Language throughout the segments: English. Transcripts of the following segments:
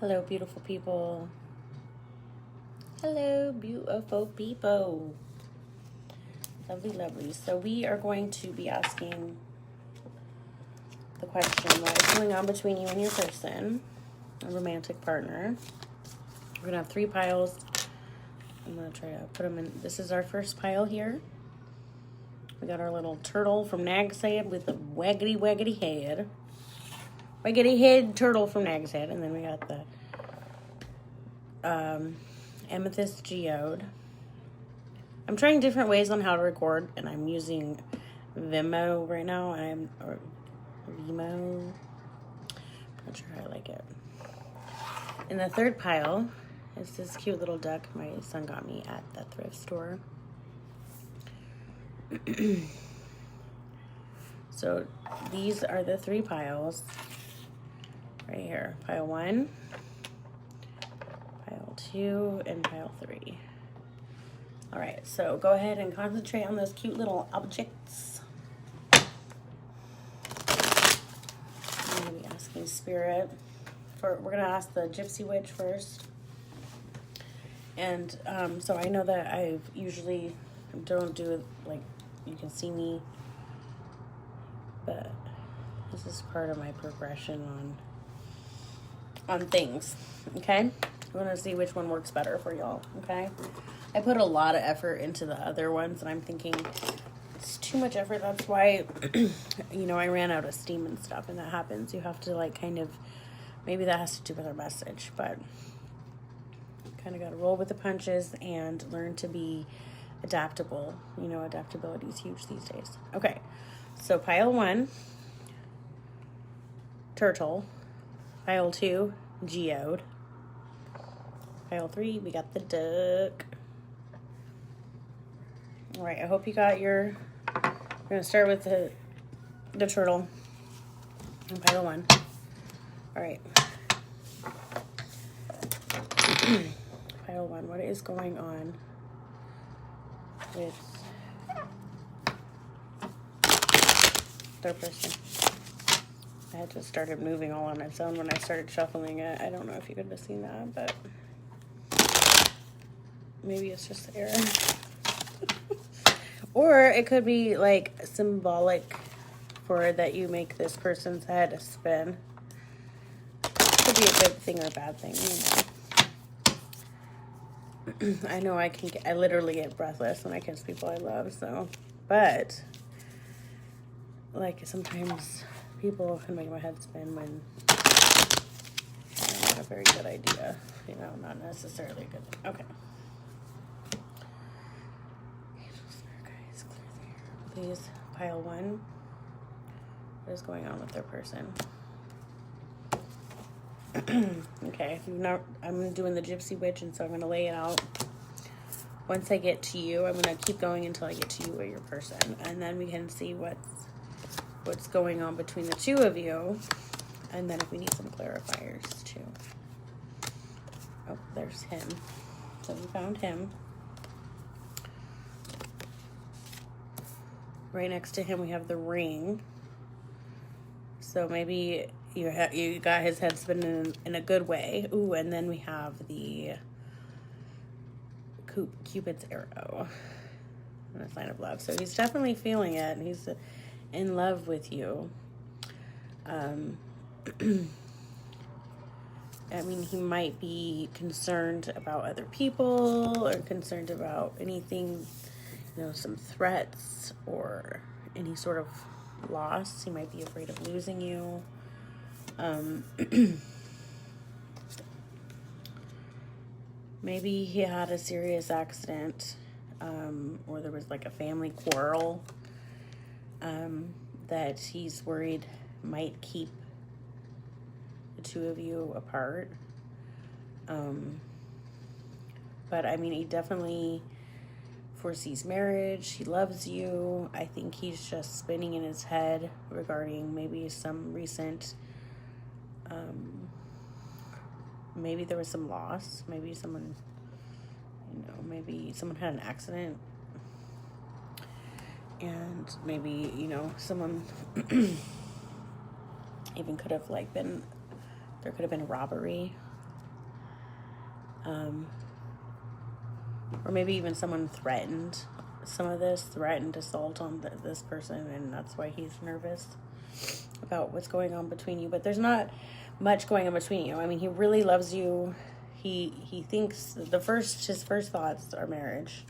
Hello, beautiful people. Hello, beautiful people. Lovely, lovely. So we are going to be asking the question, what is going on between you and your person, a romantic partner? We're going to have 3 piles. I'm going to try to put them in. This is our first pile here. We got our little turtle from Nag's Head with a waggity head. Waggity head turtle from Nag's Head. And then we got the amethyst geode. I'm trying different ways on how to record, and I'm using Vimeo right now. Or Vimeo. Not sure how I like it. In the third pile is this cute little duck my son got me at the thrift store. So these are the 3 piles right here. Pile 1, pile 2, and pile 3. All right, so go ahead and concentrate on those cute little objects. I'm gonna be asking Spirit we're gonna ask the Gypsy Witch first. And so I know that I usually don't do it like you can see me, but this is part of my progression on things. Okay, we're gonna see which one works better for y'all. Okay, I put a lot of effort into the other ones, and I'm thinking it's too much effort. That's why I ran out of steam and stuff, and that happens. You have to like kind of, maybe that has to do with our message, but kind of got to roll with the punches and learn to be adaptable. Adaptability is huge these days. Okay, so pile 1, turtle. Pile 2, geode. Pile 3, we got the duck. All right, I hope you got your, we're going to start with the turtle on pile 1. All right. Pile 1, what is going on with their person? I had just started moving all on its own when I started shuffling it. I don't know if you could have seen that, but maybe it's just error. Or it could be like symbolic for that you make this person's head spin. Could be a good thing or a bad thing, I know I literally get breathless when I kiss people I love, so, but, like, sometimes people can make my head spin when not a very good idea, not necessarily a good thing. Okay. Guys, please, pile 1, what is going on with their person? Okay, I'm doing the Gypsy Witch, and so I'm going to lay it out. Once I get to you, I'm going to keep going until I get to you or your person, and then we can see what's going on between the 2 of you, and then if we need some clarifiers too. Oh, there's him. So we found him. Right next to him we have the ring. So maybe you got his head spinning in a good way. Ooh, and then we have the Cupid's arrow and a sign of love. So he's definitely feeling it, and he's in love with you. I mean, he might be concerned about other people or concerned about anything, some threats or any sort of loss. He might be afraid of losing you. Maybe he had a serious accident, or there was like a family quarrel that he's worried might keep the 2 of you apart. But I mean, he definitely foresees marriage. He loves you. I think he's just spinning in his head regarding maybe some recent, maybe there was some loss. Maybe someone, maybe someone had an accident. And maybe, someone even could have there could have been a robbery Or maybe even someone threatened threatened assault on this person, and that's why he's nervous about what's going on between you. But there's not much going on between you. I mean, he really loves you. He thinks his first thoughts are marriage,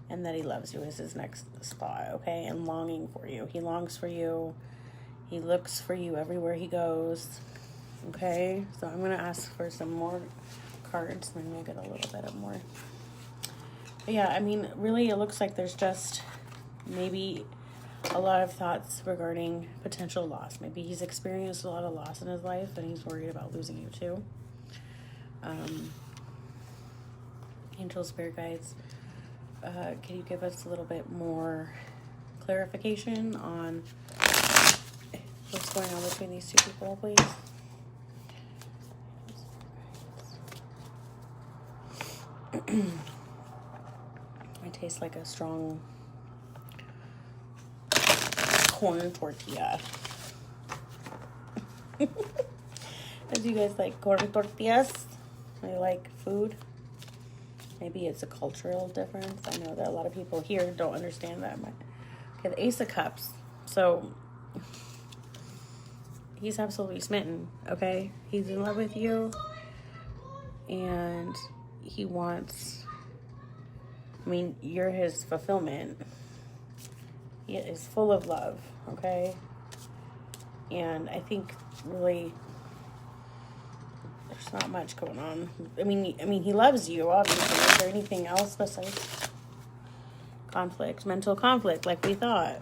and that he loves you is his next thought, okay? And longing for you. He longs for you. He looks for you everywhere he goes, okay? So I'm going to ask for some more cards, maybe I'll get a little bit of more. But yeah, I mean, really, it looks like there's just maybe a lot of thoughts regarding potential loss. Maybe he's experienced a lot of loss in his life, and he's worried about losing you too. Angel, spirit guides, can you give us a little bit more clarification on what's going on between these two people, please? It tastes like a strong corn tortilla. Do you guys like corn tortillas? I like food. Maybe it's a cultural difference. I know that a lot of people here don't understand that. Okay, the Ace of Cups. So he's absolutely smitten, okay? He's in love with you, and he wants, I mean, you're his fulfillment. He is full of love, okay? And I think really there's not much going on. I mean, he loves you, obviously. Is there anything else besides conflict, mental conflict, like we thought?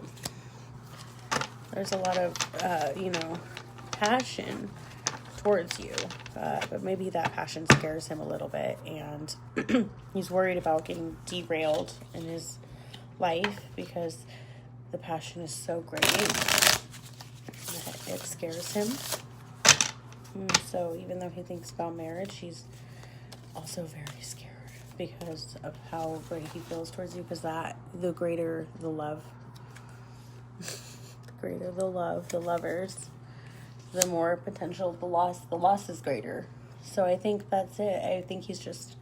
There's a lot of, passion towards you, but maybe that passion scares him a little bit, and he's worried about getting derailed in his life because the passion is so great that it scares him. And so even though he thinks about marriage, he's also very scared because of how great he feels towards you, because the greater the love, the lovers, the more potential the loss is greater. So I think that's it. I think he's just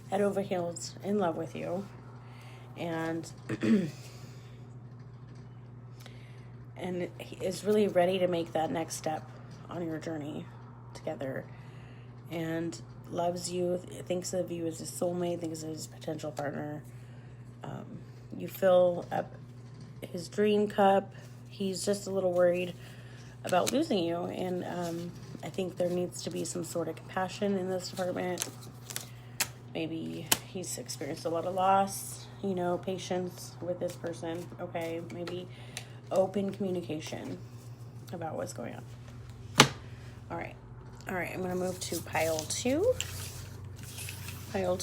head over heels in love with you, and and he is really ready to make that next step on your journey together, and loves you, thinks of you as his soulmate, thinks of his potential partner. You fill up his dream cup. He's just a little worried about losing you, and I think there needs to be some sort of compassion in this department. Maybe he's experienced a lot of loss, patience with this person, okay? Maybe open communication about what's going on. All right, I'm going to move to pile 2. Angel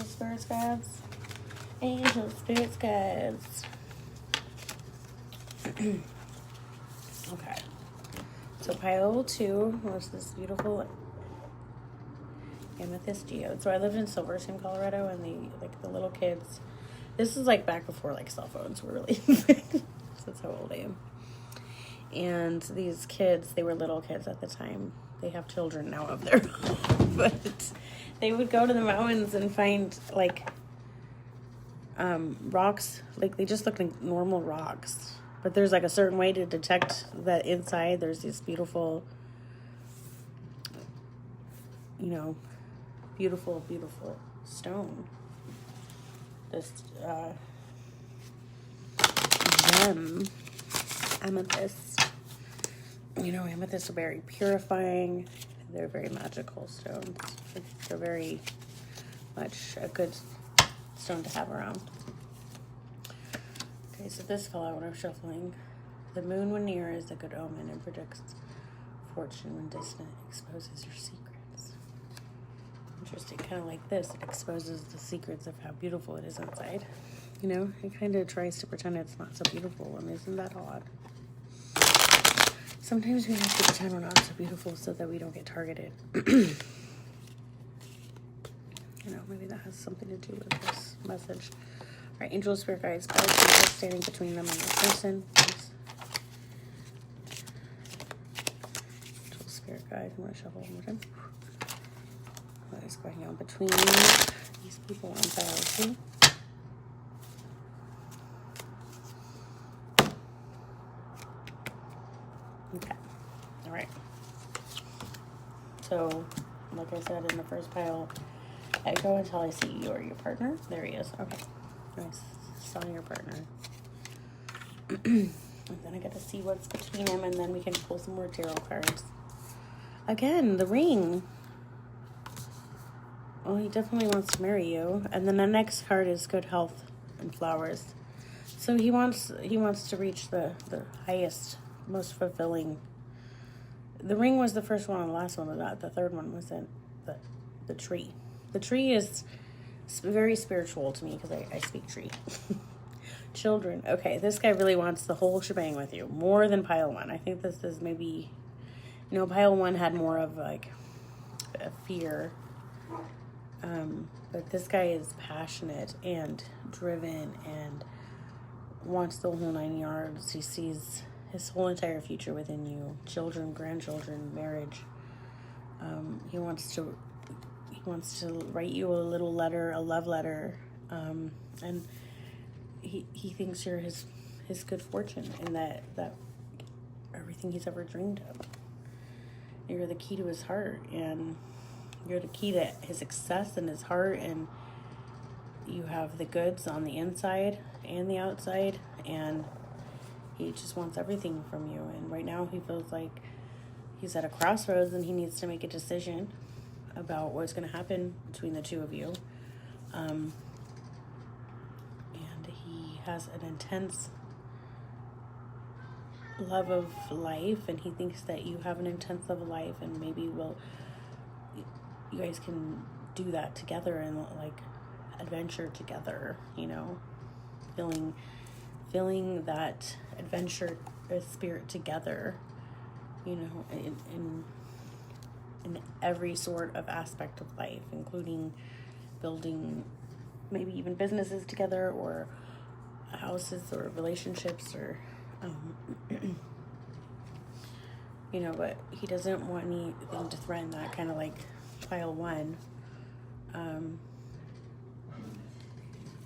spirits guides. Angel spirits guides. Okay. So pile 2 was this beautiful amethyst geode. So I lived in Silverton, Colorado, and the little kids. This is like back before cell phones were really big. That's how old I am. And these kids, they were little kids at the time. They have children now of their own. But they would go to the mountains and find rocks. They just look like normal rocks. But there's a certain way to detect that inside there's this beautiful, beautiful stone. This gem, amethyst. Amethysts are very purifying. They're very magical stones. They're very much a good stone to have around. Okay, so this fell out when I was shuffling. The moon when near is a good omen and predicts fortune when distant, exposes your secrets. Interesting, kind of like this. It exposes the secrets of how beautiful it is inside. It kind of tries to pretend it's not so beautiful, and isn't that odd? Sometimes we have to pretend we're not so beautiful so that we don't get targeted. Maybe that has something to do with this message. All right, angel, spirit guides, people standing between them and the person. Please. Angel, spirit guide. I'm going to shuffle one more time. What is going on between these people on pile 2? Okay. All right. So, like I said in the first pile, I go until I see you or your partner. There he is. Okay. Nice. Saw your partner. And then I get to see what's between him, and then we can pull some more tarot cards. Again, the ring. Well, he definitely wants to marry you. And then the next card is good health and flowers. So he wants to reach the highest, most fulfilling. The ring was the first one, and the last one was not. The third one was the tree. The tree is very spiritual to me because I speak tree. Children. Okay, this guy really wants the whole shebang with you. More than pile 1. I think this is maybe, pile 1 had more of like a fear. But this guy is passionate and driven and wants the whole 9 yards. He sees his whole entire future within you. Children, grandchildren, marriage. He wants to write you a little letter, a love letter. And he thinks you're his good fortune and that everything he's ever dreamed of. You're the key to his heart, and you're the key to his success and his heart, and you have the goods on the inside and the outside, and he just wants everything from you. And right now he feels like he's at a crossroads and he needs to make a decision about what's going to happen between the two of you. And he has an intense love of life, and he thinks that you have an intense love of life, and maybe you guys can do that together and like adventure together, feeling that adventure spirit together, in every sort of aspect of life, including building maybe even businesses together, or houses, or relationships, or but he doesn't want anything to threaten that, kind of like pile 1.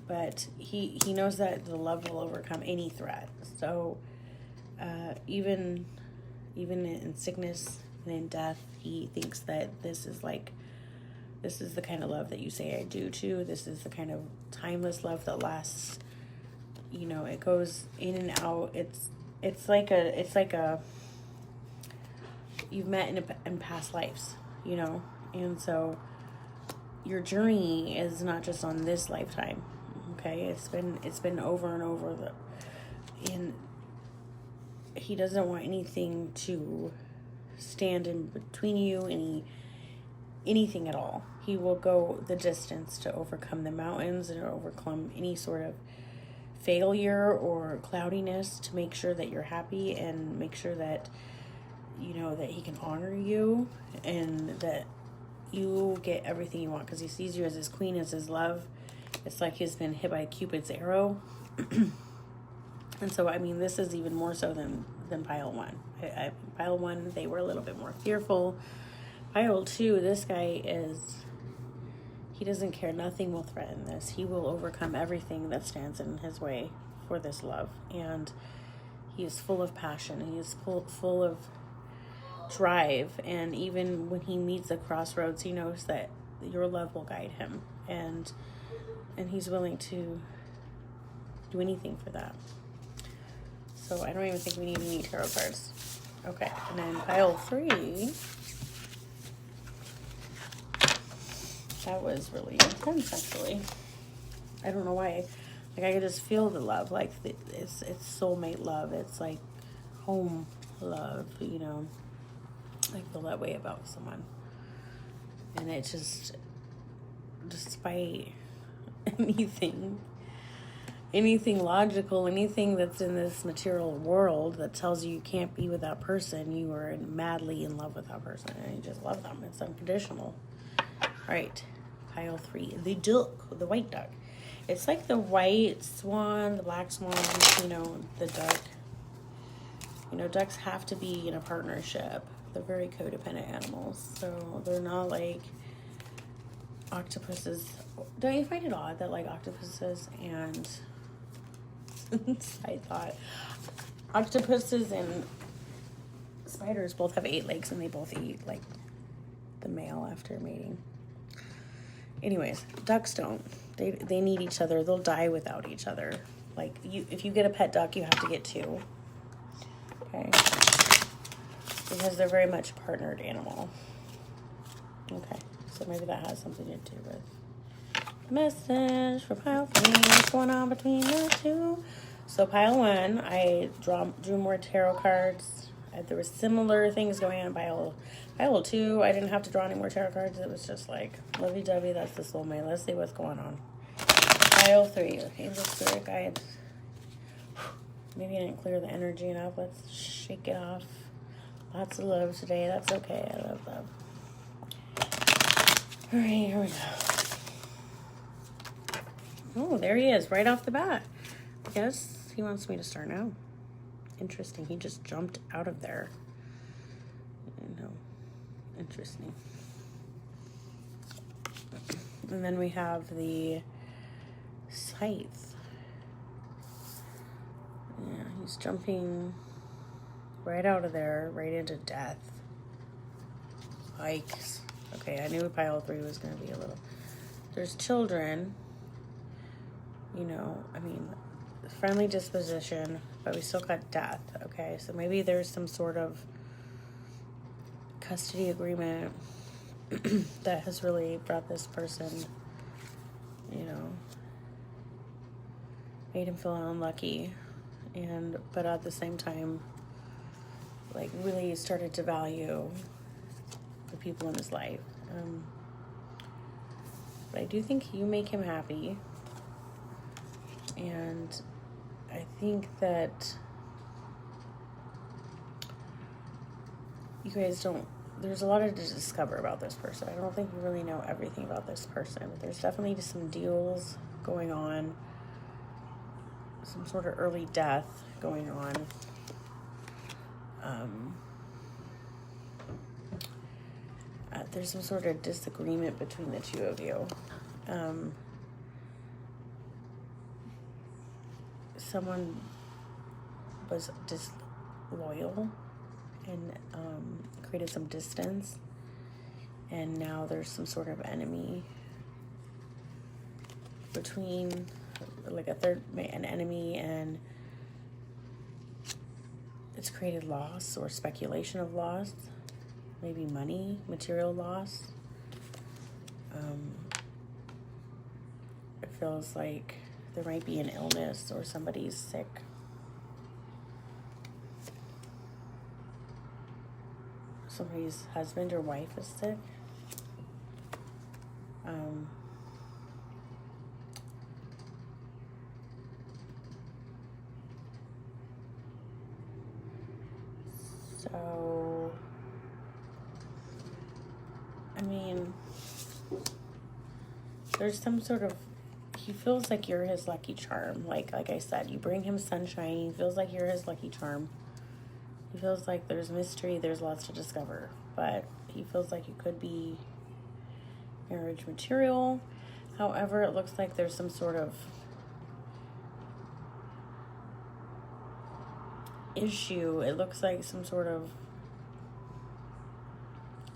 But he knows that the love will overcome any threat. So even in sickness and in death, he thinks that this is the kind of love that you say I do to. This is the kind of timeless love that lasts. It goes in and out. It's like a you've met in past lives, and so your journey is not just on this lifetime. Okay, it's been over and over. And he doesn't want anything to stand in between you, anything at all. He will go the distance to overcome the mountains and overcome any sort of failure or cloudiness to make sure that you're happy, and make sure that that he can honor you and that you get everything you want, because he sees you as his queen, as his love. It's like he's been hit by Cupid's arrow. And so, this is even more so than pile 1. Pile 1, they were a little bit more fearful. Pile 2, this guy he doesn't care. Nothing will threaten this. He will overcome everything that stands in his way for this love. And he is full of passion. He is full of drive. And even when he meets a crossroads, he knows that your love will guide him. And he's willing to do anything for that. So I don't even think we need any tarot cards. Okay, and then pile 3. That was really intense, actually. I don't know why. Like, I could just feel the love. Like, it's soulmate love. It's like home love, Like, feel that way about someone. And it just, despite anything logical, anything that's in this material world that tells you can't be with that person, you are madly in love with that person, and you just love them. It's unconditional. All right, pile 3, the duck, the white duck. It's like the white swan, the black swan, the duck. Ducks have to be in a partnership. They're very codependent animals, so they're not like octopuses, don't you find it odd that like octopuses and side thought, octopuses and spiders both have 8 legs and they both eat like the male after mating. Anyways, ducks don't. They need each other. They'll die without each other. Like if you get a pet duck, you have to get 2. Okay, because they're very much a partnered animal. Okay, so maybe that has something to do with the message for pile 3. What's going on between the 2? So pile 1, I drew more tarot cards. There was similar things going on in pile 2. I didn't have to draw any more tarot cards. It was just like lovey-dovey. That's the soulmate. Let's see what's going on. Pile 3, angel spirit guides. Maybe I didn't clear the energy enough. Let's shake it off. Lots of love today. That's okay. I love love. All right, here we go. Oh, there he is, right off the bat. I guess he wants me to start now. Interesting. He just jumped out of there. No. Interesting. And then we have the scythe. Yeah, he's jumping right out of there, right into death. Yikes. Okay, I knew pile 3 was going to be a little... There's children. You know, I mean, friendly disposition, but we still got death. Okay, so maybe there's some sort of custody agreement that has really brought this person, you know, made him feel unlucky, but at the same time, like, really started to value the people in his life. But I do think you make him happy, and I think that you guys don't, there's a lot to discover about this person. I don't think you really know everything about this person. There's definitely just some deals going on, some sort of early death going on. There's some sort of disagreement between the 2 of you. Someone was disloyal and created some distance, and now there's some sort of enemy between, like an enemy, and it's created loss or speculation of loss, maybe money, material loss. It feels like there might be an illness or somebody's sick. Somebody's husband or wife is sick. So, I mean, there's some sort of, he feels like you're his lucky charm. Like I said, you bring him sunshine. He feels like you're his lucky charm. He feels like there's mystery, there's lots to discover. But he feels like you could be marriage material. However, it looks like there's some sort of issue. It looks like some sort of,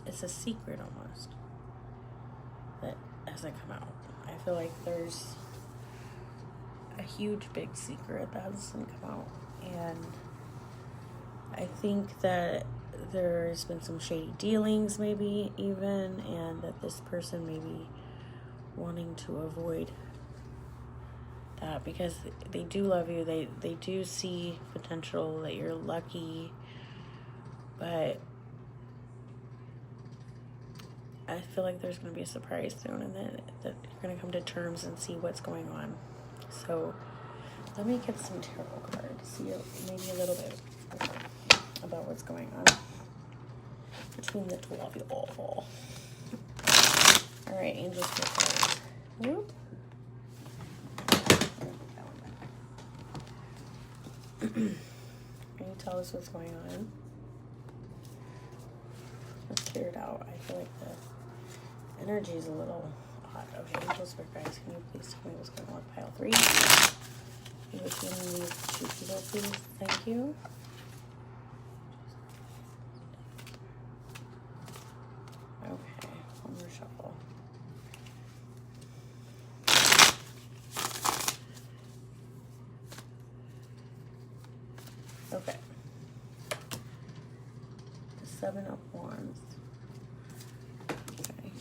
it's a secret almost that hasn't come out. I feel like there's a huge big secret that hasn't come out, and I think that there's been some shady dealings maybe even, and that this person may be wanting to avoid that because they do love you. They do see potential, that you're lucky, but I feel like there's going to be a surprise soon, and that you're going to come to terms and see what's going on. So let me get some tarot cards, see maybe a little bit about what's going on between the 2 of you all. All right, angels for cards. Whoop. Can you tell us what's going on? Let's clear it out. I feel like the energy is a little lot. Okay, Angel Spirit guys, can you please tell me what's going on with pile 3? In between these 2 people, please. Thank you. Okay, one more shuffle. Okay. The 7 of Wands. Okay.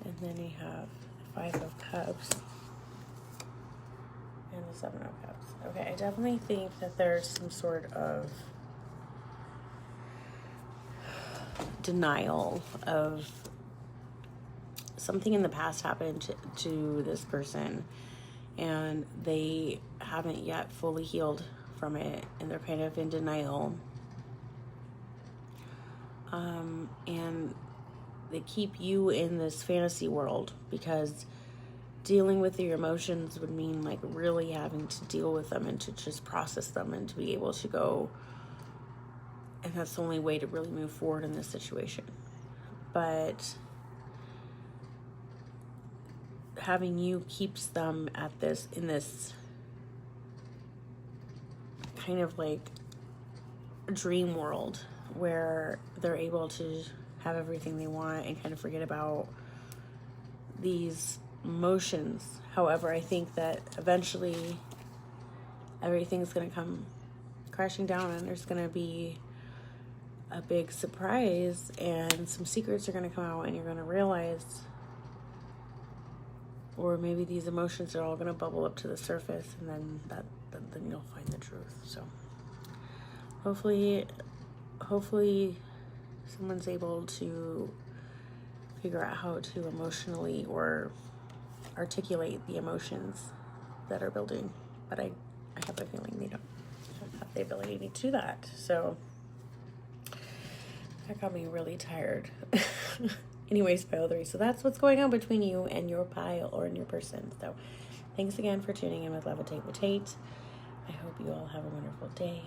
And then you have the 5 of Cups. And the 7 of Cups. Okay, I definitely think that there's some sort of denial of something in the past happened to this person, and they haven't yet fully healed from it, and they're kind of in denial. And they keep you in this fantasy world, because dealing with your emotions would mean like really having to deal with them and to just process them and to be able to go, and that's the only way to really move forward in this situation. But having you keeps them at this, in this kind of like dream world where they're able to have everything they want and kind of forget about these emotions. However, I think that eventually everything's going to come crashing down, and there's going to be a big surprise, and some secrets are going to come out, and you're going to realize, or maybe these emotions are all going to bubble up to the surface, and then then you'll find the truth. So hopefully someone's able to figure out how to emotionally or articulate the emotions that are building, but I have a feeling they don't have the ability to do that. So that got me really tired. Anyways, pile 3. So that's what's going on between you and your pile, or in your person. So thanks again for tuning in with Levitate with Tate. I hope you all have a wonderful day.